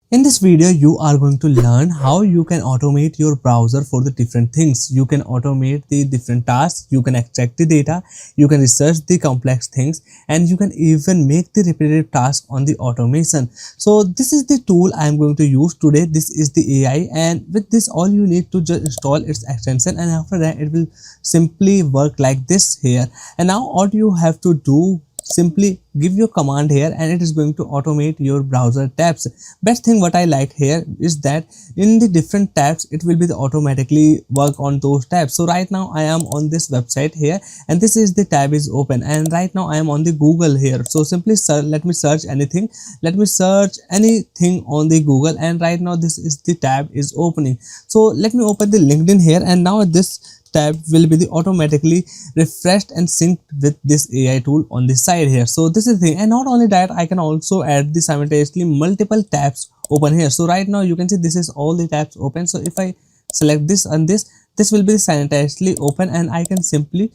In this video, you are going to learn how you can automate your browser for the different things. You can automate the different tasks, you can extract the data, you can research the complex things, and you can even make the repetitive task on the automation. So this is the tool I am going to use today. This is the AI, and with this all you need to just install its extension, and after that it will simply work like this here. And now all you have to do, simply give your command here and it is going to automate your browser tabs. Best thing what I like here is that in the different tabs it will be automatically work on those tabs. So right now I am on this website here and this is the tab is open, and right now I am on the Google here. So simply let me search anything, let me search anything on the Google, and right now this is the tab is opening. So let me open the LinkedIn here, and now this tab will be automatically refreshed and synced with this AI tool on the side here. So this is the thing, and not only that, I can also add the simultaneously multiple tabs open here. So right now you can see this is all the tabs open. So if I select this and this will be simultaneously open, and I can simply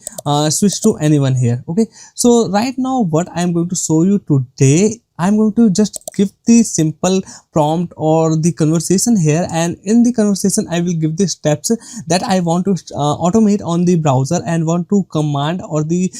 switch to anyone here. Okay, so right now what I'm going to show you today, I'm going to just give the simple prompt or the conversation here, and in the conversation I will give the steps that I want to automate on the browser and want to command or the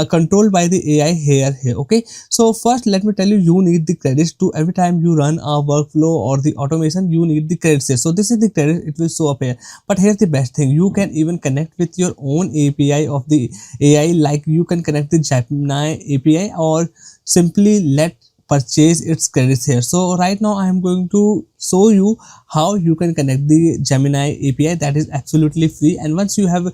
control by the AI here. Okay, so first let me tell you, you need the credits to every time you run a workflow or the automation, you need the credits here. So this is the credit, it will show up here. But here's the best thing, you can even connect with your own API of the AI, like you can connect the Gemini API or simply let purchase its credits here. So right now I am going to show you how you can connect the Gemini API, that is absolutely free, and once you have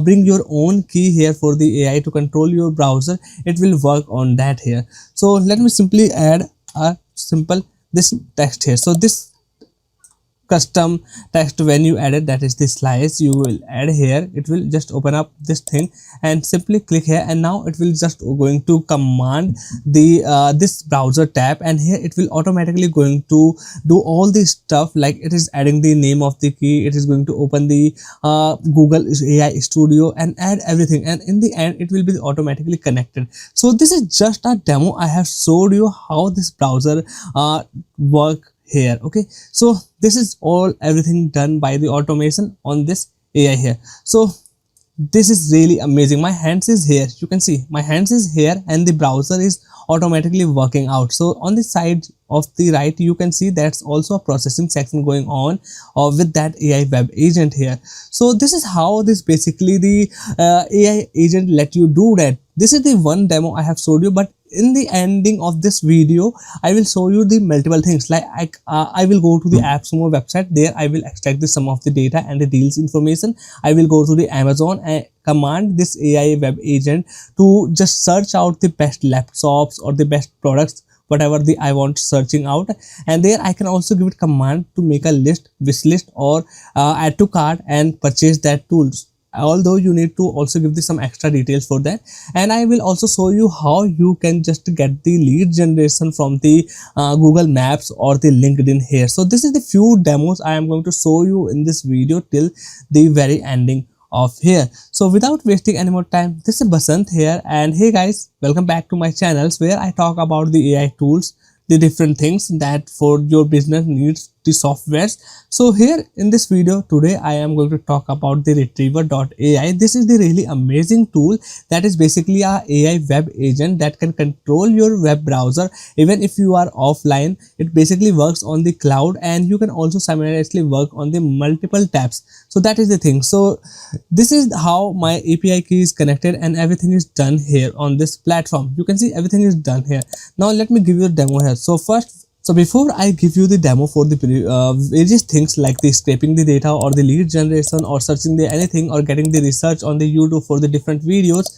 bring your own key here for the AI to control your browser, it will work on that here. So let me simply add a simple this text here. So this custom text, when you add it, that is the slice you will add here, it will just open up this thing and simply click here, and now it will just going to command the this browser tab, and here it will automatically going to do all the stuff, like it is adding the name of the key, it is going to open the Google AI Studio and add everything, and in the end it will be automatically connected. So this is just a demo, I have showed you how this browser work here. Okay, so this is all everything done by the automation on this AI here. So this is really amazing. My hands is here, you can see my hands is here and the browser is automatically working out. So on the side of the right you can see that's also a processing section going on with that AI web agent here. So this is how this basically the AI agent let you do that. This is the one demo I have showed you, but in the ending of this video I will show you the multiple things, like I will go to the AppSumo website, there I will extract the some of the data and the deals information. I will go to the Amazon and command this AI web agent to just search out the best laptops or the best products, whatever the I want searching out, and there I can also give it command to make a list, wish list, or add to cart and purchase that tools, although you need to also give this some extra details for that. And I will also show you how you can just get the lead generation from the Google Maps or the LinkedIn here. So this is the few demos I am going to show you in this video till the very ending of here. So without wasting any more time, this is Basant here, and hey guys, welcome back to my channels where I talk about the AI tools, the different things that for your business needs the softwares. So here in this video today I am going to talk about the retriever.ai. This is the really amazing tool that is basically a AI web agent that can control your web browser even if you are offline. It basically works on the cloud, and you can also simultaneously work on the multiple tabs. So that is the thing. So this is how my API key is connected and everything is done here on this platform. You can see everything is done here. Now let me give you a demo here. So before I give you the demo for the various things like the scraping the data or the lead generation or searching the anything or getting the research on the YouTube for the different videos,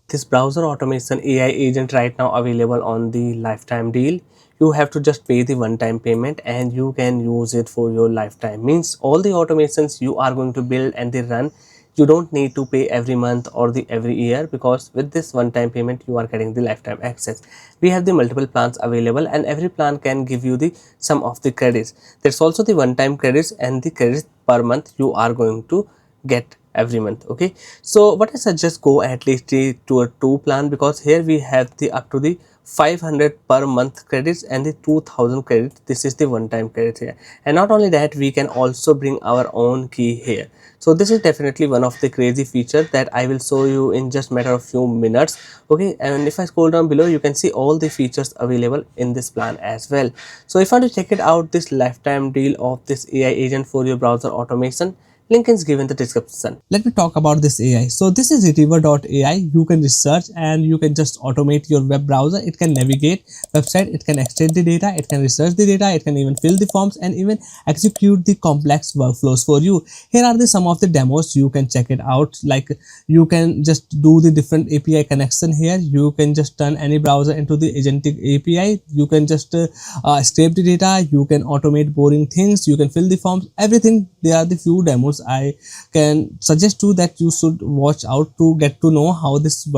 this browser automation AI agent right now available on the lifetime deal. You have to just pay the one-time payment and you can use it for your lifetime. Means all the automations you are going to build and they run, you don't need to pay every month or the every year, because with this one-time payment you are getting the lifetime access. We have the multiple plans available and every plan can give you the some of the credits. There's also the one-time credits and the credits per month you are going to get every month. Okay, so what I suggest, go at least to a 2 plan, because here we have the up to the 500 per month credits and the 2000 credits. This is the one time credit here. And not only that, we can also bring our own key here. So this is definitely one of the crazy features that I will show you in just matter of few minutes. Okay, and if I scroll down below, you can see all the features available in this plan as well. So if you want to check it out, this lifetime deal of this AI agent for your browser automation, link is given in the description. Let me talk about this AI. So this is RTVR.ai. You can research and you can just automate your web browser. It can navigate website, it can extract the data, it can research the data, it can even fill the forms and even execute the complex workflows for you. Here are the some of the demos. You can check it out. Like you can just do the different API connection here. You can just turn any browser into the agentic API. You can just scrape the data. You can automate boring things. You can fill the forms. Everything. There are the few demos I can suggest you that you should watch out to get to know how this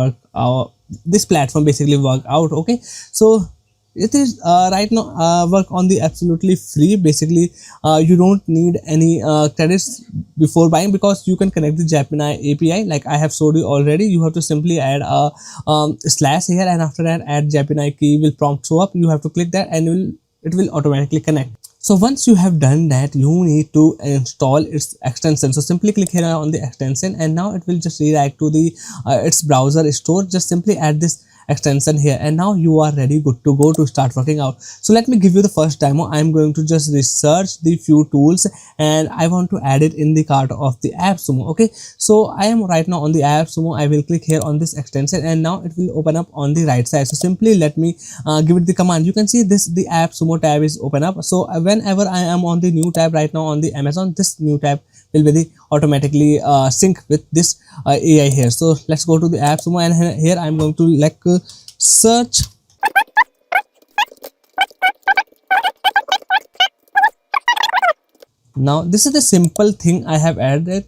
this platform basically work out. Okay, so it is right now work on the absolutely free. Basically you don't need any credits before buying, because you can connect the Gemini API like I have showed you already. You have to simply add a slash here, and after that add Gemini key will prompt show up. You have to click that and it will automatically connect. So once you have done that, you need to install its extension. So simply click here on the extension and now it will just redirect to the its browser store. Just simply add this extension here and now you are ready, good to go to start working out. So let me give you the first demo. I'm going to just research the few tools and I want to add it in the cart of the AppSumo. Okay, so I am right now on the AppSumo. I will click here on this extension and now it will open up on the right side. So simply let me give it the command. You can see this, the AppSumo tab is open up. So whenever I am on the new tab right now on the Amazon, this new tab will be the automatically sync with this AI here. So let's go to the AppSumo and here I'm going to like search. Now this is the simple thing I have added.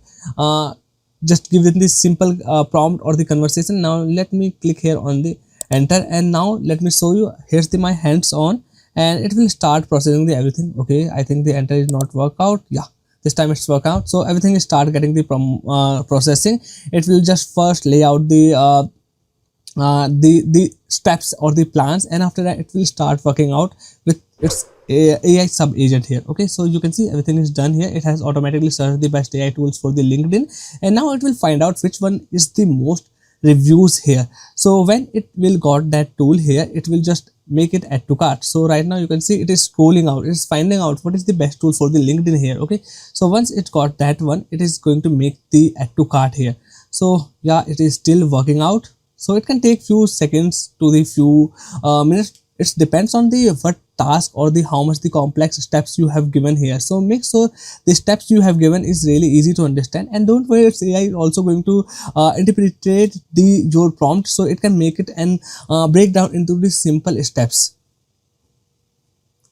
Just give it this simple prompt or the conversation. Now let me click here on the enter and now let me show you. Here's the my hands on and it will start processing the everything. Okay, I think the enter is not work out. Yeah, this time it's work out. So everything is start getting the processing. It will just first lay out the steps or the plans, and after that it will start working out with its AI sub agent here. Okay, so you can see everything is done here. It has automatically searched the best AI tools for the LinkedIn and now it will find out which one is the most reviews here. So when it will got that tool here, it will just make it add to cart. So right now you can see it is scrolling out, it is finding out what is the best tool for the LinkedIn here. Okay, so once it got that one, it is going to make the add to cart here. So yeah, it is still working out. So it can take few seconds to the few minutes. It depends on the what task or the how much the complex steps you have given here. So make sure the steps you have given is really easy to understand, and don't worry, its AI is also going to interpret your prompt, so it can make it and break down into the simple steps.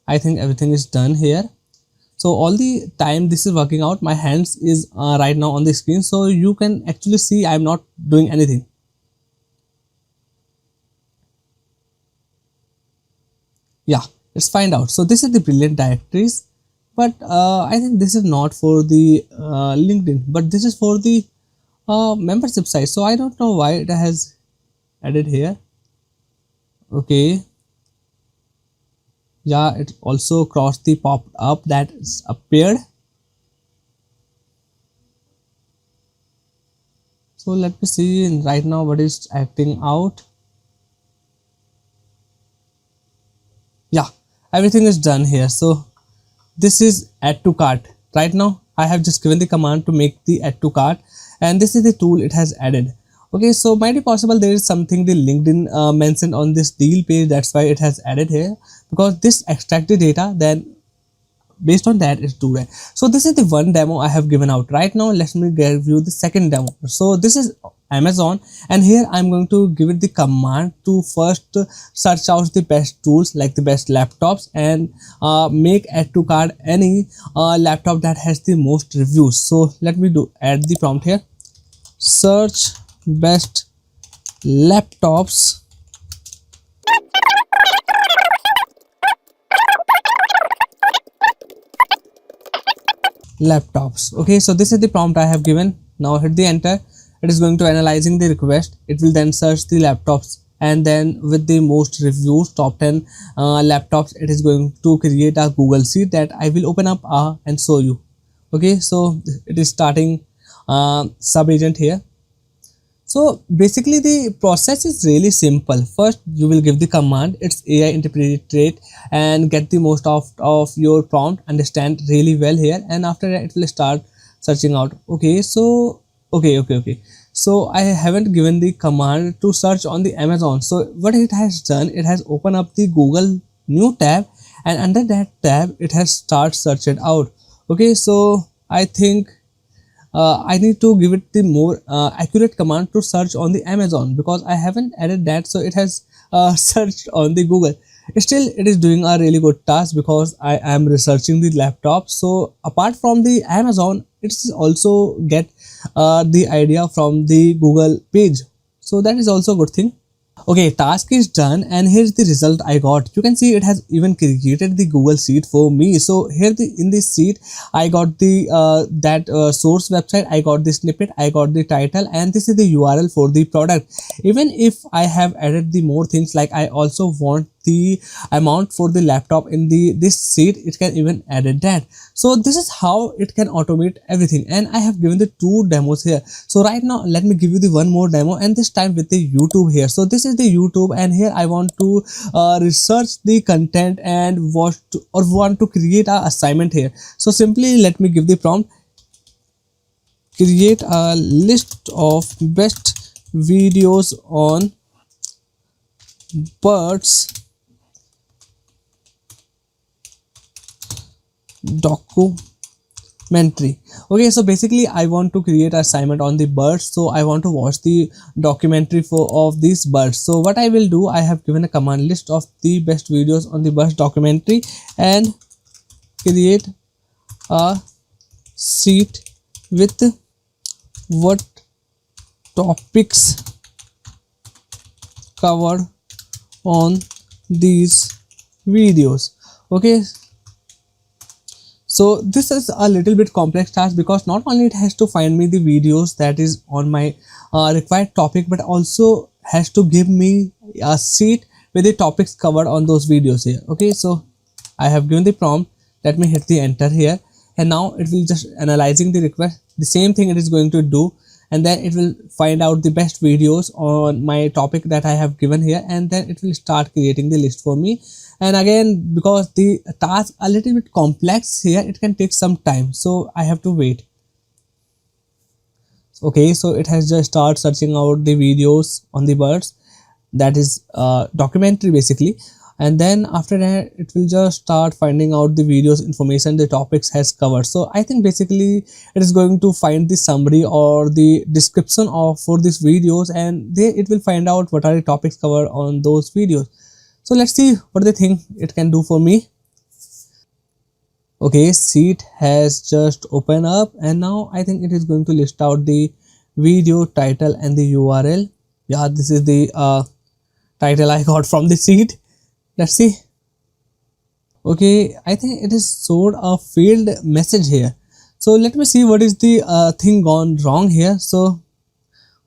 I think everything is done here. So all the time this is working out, my hands is right now on the screen, so you can actually see I'm not doing anything. Yeah, let's find out. So this is the brilliant directories, but I think this is not for the LinkedIn, but this is for the membership site. So I don't know why it has added here. Okay, yeah, it also crossed the pop up that is appeared. So let me see right now what is acting out. Yeah, everything is done here. So this is add to cart. Right now I have just given the command to make the add to cart and this is the tool it has added. Okay, so might be possible there is something the LinkedIn mentioned on this deal page, that's why it has added here, because this extract the data, then based on that it's do that. So this is the one demo I have given out. Right now let me give you the second demo. So this is Amazon and here I'm going to give it the command to first search out the best tools, like the best laptops, and make add to cart any laptop that has the most reviews. So let me add the prompt here. Search best laptops Okay, so this is the prompt I have given. Now hit the enter. It is going to analyzing the request. It will then search the laptops and then with the most reviews, top 10 laptops, it is going to create a Google sheet that I will open up and show you. Okay, so it is starting sub agent here. So basically the process is really simple. First you will give the command, it's AI interpret and get the most of your prompt, understand really well here, and after that it will start searching out. Okay, so okay, so I haven't given the command to search on the Amazon. So what it has done, it has opened up the Google new tab, and under that tab it has start search it out. Okay, so I think I need to give it the more accurate command to search on the Amazon, because I haven't added that, so it has searched on the Google. Still it is doing a really good task because I am researching the laptop. So apart from the Amazon, it's also get the idea from the Google page, so that is also a good thing. Okay, task is done and here's the result I got. You can see it has even created the Google sheet for me. So here in this sheet I got the source website, I got the snippet, I got the title, and this is the URL for the product. Even if I have added the more things, like I also want the amount for the laptop in this sheet, it can even added that. So this is how it can automate everything, and I have given the 2 demos here. So right now let me give you the one more demo, and this time with the YouTube here. So this is the YouTube, and here I want to research the content and want to create a assignment here. So simply let me give the prompt, create a list of best videos on birds documentary. Okay, so basically I want to create an assignment on the birds, so I want to watch the documentary of these birds. So what I will do, I have given a command, list of the best videos on the birds documentary, and create a sheet with what topics covered on these videos. Okay, so this is a little bit complex task, because not only it has to find me the videos that is on my required topic, but also has to give me a sheet with the topics covered on those videos here. Okay, so I have given the prompt, let me hit the enter here, and now it will just analyzing the request. The same thing it is going to do, and then it will find out the best videos on my topic that I have given here, and then it will start creating the list for me. And again, because the task a little bit complex here, it can take some time, so I have to wait. Okay, so it has just started searching out the videos on the birds, that is documentary basically, and then after that it will just start finding out the videos information the topics has covered. So I think basically it is going to find the summary or the description of for these videos, and it will find out what are the topics covered on those videos. So let's see what they think it can do for me. Okay, sheet has just opened up, and now I think it is going to list out the video title and the URL. Yeah, this is the title I got from the sheet. Let's see. Okay, I think it is showed a failed message here. So let me see what is the thing gone wrong here. So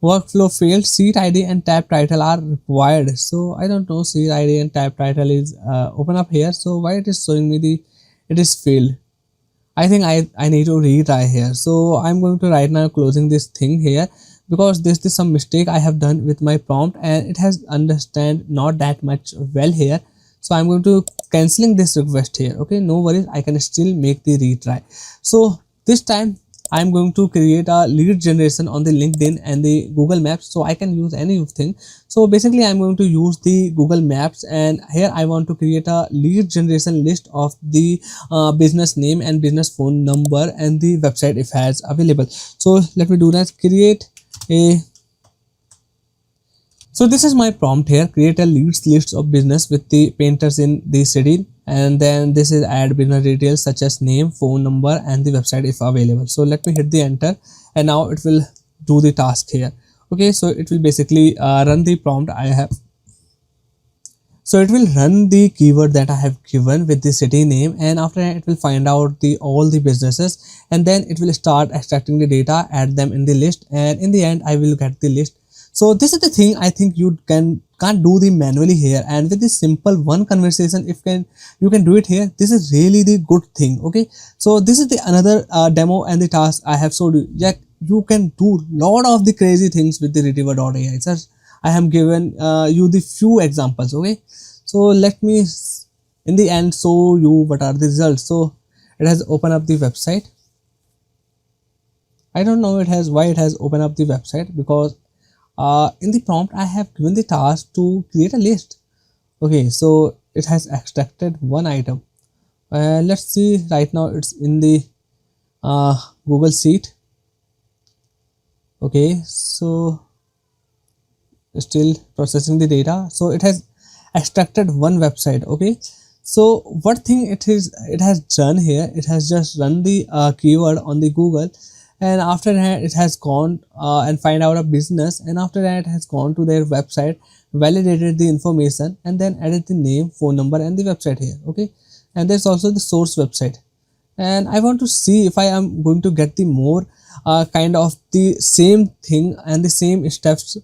workflow failed, sheet ID and tab title are required. So I don't know, sheet ID and tab title is open up here. So why it is showing me it is failed? I think I need to retry here. So I'm going to right now closing this thing here, because this is some mistake I have done with my prompt, and it has understand not that much well here. So I'm going to canceling this request here. Okay, no worries, I can still make the retry. So this time I'm going to create a lead generation on the LinkedIn and the Google Maps, so I can use anything. So basically I'm going to use the Google Maps, and here I want to create a lead generation list of the business name and business phone number and the website if has available. So let me do that, create a so this is my prompt here, create a leads list of business with the painters in the city, and then this is add business details such as name, phone number and the website if available. So let me hit the enter, and now it will do the task here. Okay, so it will basically run the prompt I have. So it will run the keyword that I have given with the city name, and after that it will find out all the businesses, and then it will start extracting the data, add them in the list, and in the end I will get the list. So this is the thing I think you can can't do the manually here, and with this simple one conversation, if can you can do it here. This is really the good thing. Okay, so this is the another demo and the task I have showed you. Yeah, you can do lot of the crazy things with the retriever.ai. Sir, I have given you the few examples. Okay, so let me in the end show you what are the results. So it has opened up the website. I don't know it has why it has opened up the website, because in the prompt I have given the task to create a list. Okay, so it has extracted one item. Let's see, right now it's in the Google Sheet. Okay, so still processing the data. So it has extracted one website. Okay, so what thing it has done here, it has just run the keyword on the Google, and after that it has gone and find out a business, and after that it has gone to their website, validated the information, and then added the name, phone number, and the website here. Okay, and there's also the source website, and I want to see if I am going to get the more kind of the same thing and the same steps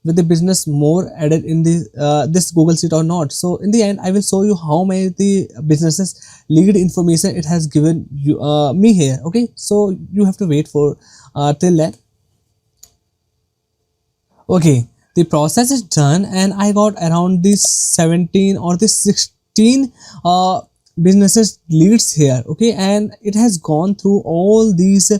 with the business more added in the this Google Sheet or not. So in the end I will show you how many the businesses lead information it has given you me here. Okay, so you have to wait for till then. Okay, the process is done, and I got around the 17 or the 16 businesses leads here. Okay, and it has gone through all these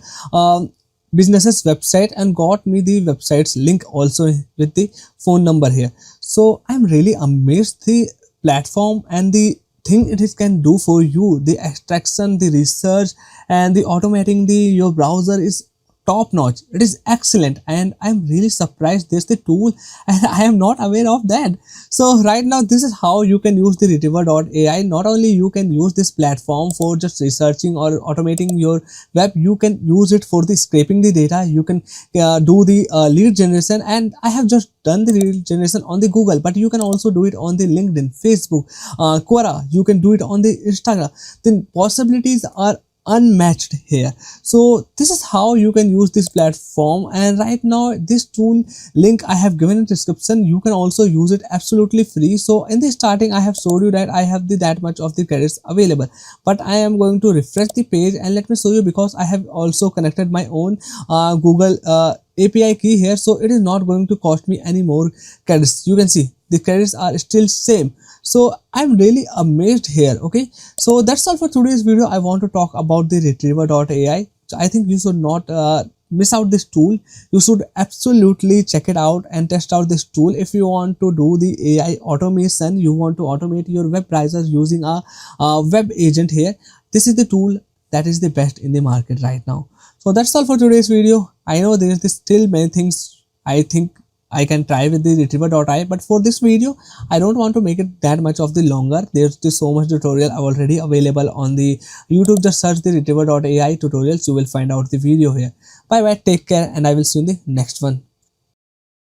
businesses website and got me the website's link also with the phone number here. So I'm really amazed the platform and the thing it is can do for you. The extraction, the research, and the automating the your browser is top notch. It is excellent, and I'm really surprised there's the tool and I am not aware of that. So right now this is how you can use the retriever.ai. Not only you can use this platform for just researching or automating your web, you can use it for the scraping the data. You can do the lead generation, and I have just done the lead generation on the Google, but you can also do it on the LinkedIn, Facebook, Quora. You can do it on the Instagram. The possibilities are unmatched here. So this is how you can use this platform, and right now this tool link I have given in description. You can also use it absolutely free. So in the starting I have showed you that I have the that much of the credits available, but I am going to refresh the page and let me show you, because I have also connected my own Google API key here, so it is not going to cost me any more credits. You can see the credits are still same. So I'm really amazed here. Okay, so that's all for today's video. I want to talk about the retriever.ai. So I think you should not miss out this tool. You should absolutely check it out and test out this tool. If you want to do the AI automation, you want to automate your web browsers using a web agent here, this is the tool that is the best in the market right now. So that's all for today's video. I know there is still many things I think I can try with the retriever.ai, but for this video I don't want to make it that much of the longer. There's so much tutorial already available on the YouTube. Just search the retriever.ai tutorials, you will find out the video here. Bye bye, take care, and I will see you in the next one.